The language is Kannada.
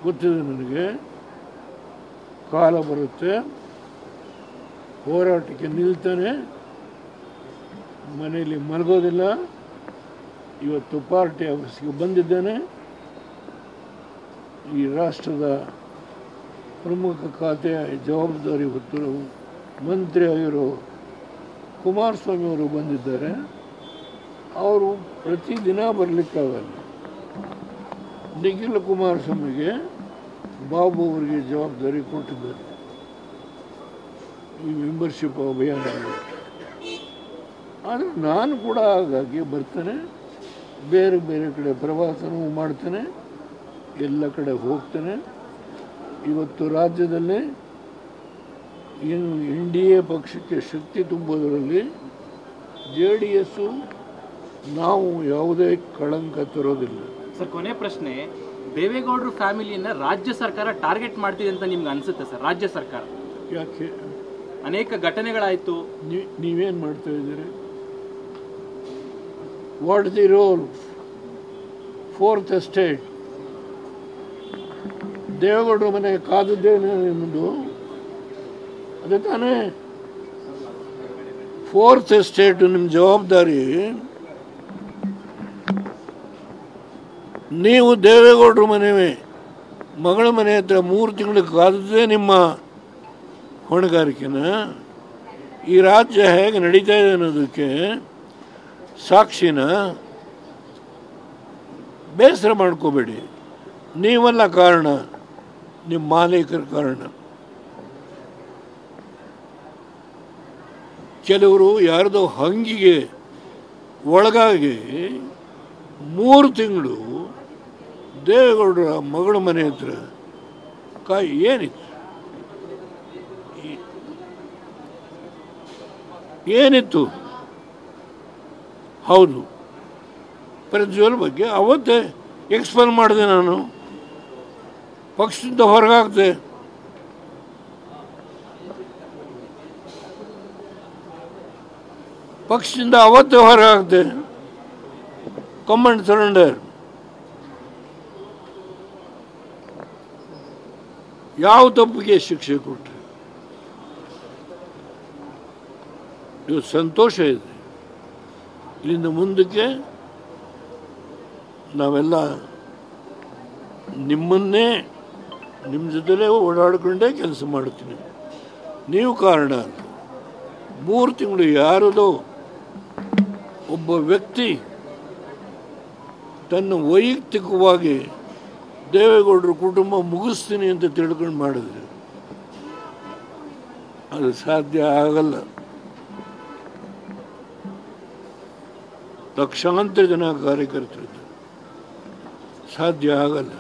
ಗೊತ್ತಿದೆ ನನಗೆ. ಕಾಲ ಬರುತ್ತೆ, ಹೋರಾಟಕ್ಕೆ ನಿಲ್ತಾನೆ, ಮನೆಯಲ್ಲಿ ಮಲಗೋದಿಲ್ಲ. ಇವತ್ತು ಪಾರ್ಟಿ ಆಫೀಸ್ಗೆ ಬಂದಿದ್ದೇನೆ. ಈ ರಾಷ್ಟ್ರದ ಪ್ರಮುಖ ಖಾತೆಯ ಜವಾಬ್ದಾರಿ ಹೊತ್ತು ಮಂತ್ರಿ ಆಗಿರೋ ಕುಮಾರಸ್ವಾಮಿ ಅವರು ಬಂದಿದ್ದಾರೆ. ಅವರು ಪ್ರತಿದಿನ ಬರಲಿಕ್ಕಾಗಲ್ಲ. ನಿಖಿಲ್ ಕುಮಾರಸ್ವಾಮಿಗೆ ಬಾಬು ಅವರಿಗೆ ಜವಾಬ್ದಾರಿ ಕೊಟ್ಟಿದ್ದಾರೆ ಈ ಮೆಂಬರ್ಶಿಪ್ ಅಭಿಯಾನ. ಆದರೆ ನಾನು ಕೂಡ ಹಾಗಾಗಿ ಬರ್ತೇನೆ, ಬೇರೆ ಬೇರೆ ಕಡೆ ಪ್ರವಾಸನೂ ಮಾಡ್ತೇನೆ, ಎಲ್ಲ ಕಡೆ ಹೋಗ್ತೇನೆ. ಇವತ್ತು ರಾಜ್ಯದಲ್ಲಿ ಏನು NDA ಪಕ್ಷಕ್ಕೆ ಶಕ್ತಿ ತುಂಬುವುದರಲ್ಲಿ JDS ನಾವು ಯಾವುದೇ ಕಳಂಕ ತರೋದಿಲ್ಲ. ಸರ್, ಕೊನೆ ಪ್ರಶ್ನೆ, ದೇವೇಗೌಡರು ಫ್ಯಾಮಿಲಿಯನ್ನ ರಾಜ್ಯ ಸರ್ಕಾರ ಟಾರ್ಗೆಟ್ ಮಾಡ್ತಿದೆ ಅಂತ ನಿಮ್ಗೆ ಅನ್ಸುತ್ತೆ ಸರ್? ರಾಜ್ಯ ಸರ್ಕಾರ ಯಾಕೆ? ಅನೇಕ ಘಟನೆಗಳಾಯಿತು. ನೀವೇನು ಮಾಡ್ತಾ ಇದ್ದೀರಿ? What the role? Fourth estate ದೇವೇಗೌಡರ ಮನೆ ಕಾದದ್ದೇನೆ ನಿಮ್ಮದು, ಅದೇ ತಾನೇ ಫೋರ್ತ್ ಎಸ್ಟೇಟ್ ನಿಮ್ಮ ಜವಾಬ್ದಾರಿ. ನೀವು ದೇವೇಗೌಡರ ಮಗಳ ಮನೆ ಹತ್ರ 3 ತಿಂಗಳು ಕಾದದ್ದೇ ನಿಮ್ಮ ಹೊಣೆಗಾರಿಕೆನ. ಈ ರಾಜ್ಯ ಹೇಗೆ ನಡೀತಾ ಇದೆ ಅನ್ನೋದಕ್ಕೆ ಸಾಕ್ಷಿನ. ಬೇಸರ ಮಾಡ್ಕೋಬೇಡಿ, ನೀವಲ್ಲ ಕಾರಣ, ನಿಮ್ಮ ಮಾಲೀಕರ ಕಾರಣ. ಕೆಲವರು ಯಾರ್ದೋ ಹಂಗಿಗೆ ಒಳಗಾಗಿ 3 ತಿಂಗಳು ದೇವೇಗೌಡರ ಮಗಳ ಮನೆ ಹತ್ರ ಏನಿತ್ತು? ಹೌದು, ಪ್ರಜ್ವಲ್ ಬಗ್ಗೆ ಅವತ್ತೇ ಎಕ್ಸ್ಪೆಲ್ ಮಾಡಿದೆ ನಾನು, ಪಕ್ಷದಿಂದ ಹೊರಗಾಗ್ದೆ. ಪಕ್ಷದಿಂದ ಅವತ್ತೇ ಹೊರಗಾಗ್ದೆ. Command surrender. ಯಾವ ತಪ್ಪಿಗೆ ಶಿಕ್ಷೆ ಕೊಟ್ಟರೆ? ಇವತ್ತು ಸಂತೋಷ ಇದೆ. ಇಲ್ಲಿಂದ ಮುಂದಕ್ಕೆ ನಾವೆಲ್ಲ ನಿಮ್ಮನ್ನೇ ನಿಮ್ಮ ಜೊತೆಲೇ ಓಡಾಡಿಕೊಂಡೇ ಕೆಲಸ ಮಾಡ್ತೀನಿ. ನೀವು ಕಾರಣ ಅಲ್ಲ. 3 ತಿಂಗಳು ಯಾರದೋ ಒಬ್ಬ ವ್ಯಕ್ತಿ ತನ್ನ ವೈಯಕ್ತಿಕವಾಗಿ ದೇವೇಗೌಡರ ಕುಟುಂಬ ಮುಗಿಸ್ತೀನಿ ಅಂತ ತಿಳ್ಕೊಂಡು ಮಾಡಿದ್ರೆ ಅದು ಸಾಧ್ಯ ಆಗಲ್ಲ. ಲಕ್ಷಾಂತರ ಜನ ಕಾರ್ಯಕರ್ತರಿದ್ದಾರೆ, ಸಾಧ್ಯ ಆಗಲ್ಲ.